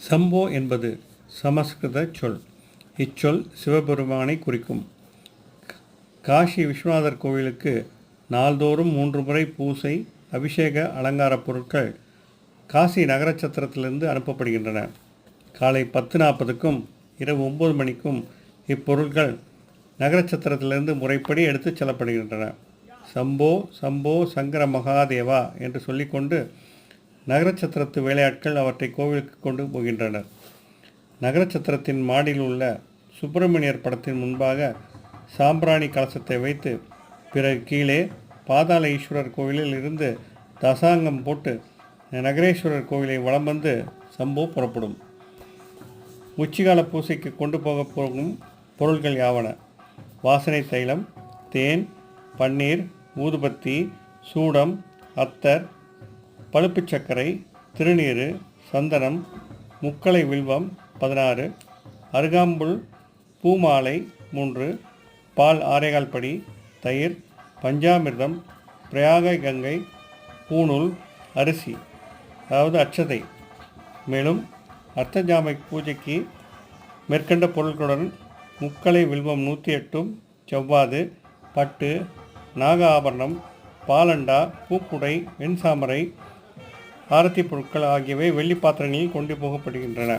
சம்போ என்பது சமஸ்கிருத சொல். இச்சொல் சிவபெருமானை குறிக்கும். காசி விஸ்வநாதர் கோவிலுக்கு நாள்தோறும் 3 முறை பூசை, அபிஷேக, அலங்கார பொருட்கள் காசி நகரச்சத்திரத்திலிருந்து அனுப்பப்படுகின்றன. காலை 10:40க்கும் இரவு 9 மணிக்கும் இப்பொருட்கள் நகரச்சத்திரத்திலிருந்து முறைப்படி எடுத்துச் செல்லப்படுகின்றன. சம்போ சம்போ சங்கர மகாதேவா என்று சொல்லிக்கொண்டு நகரச்சத்திரத்து வேலையாட்கள் அவற்றை கோவிலுக்கு கொண்டு போகின்றனர். நகரச்சத்திரத்தின் மாடியில் உள்ள சுப்பிரமணியர் படத்தின் முன்பாக சாம்பிராணி கலசத்தை வைத்து, பிறகு கீழே பாதாள ஈஸ்வரர் கோவிலில் இருந்து தசாங்கம் போட்டு நகரேஸ்வரர் கோவிலை வலம் வந்து சம்போ புறப்படும். உச்சிகால பூசைக்கு கொண்டு போகும் பொருள்கள் யாவன: வாசனை தைலம், தேன், பன்னீர், ஊதுபத்தி, சூடம், அத்தர், பழுப்பு சர்க்கரை, திருநீறு, சந்தனம், முக்களை வில்வம் 16, அருகாம்புல் பூமாலை 3, பால் 6.25 படி, தயிர், பஞ்சாமிர்தம், பிரயாக கங்கை, பூணூல், அரிசி அதாவது அட்சதை. மேலும் அர்த்தஜாமை பூஜைக்கு மேற்கண்ட பொருட்களுடன் முக்களை வில்வம் 108, செவ்வாது, பட்டு, நாக ஆபரணம், பாலண்டா, பூக்குடை, வெண்சாமரை, ஆரத்தி பொருட்கள் ஆகியவை வெள்ளி பாத்திரங்களில் கொண்டு போகப்படுகின்றன.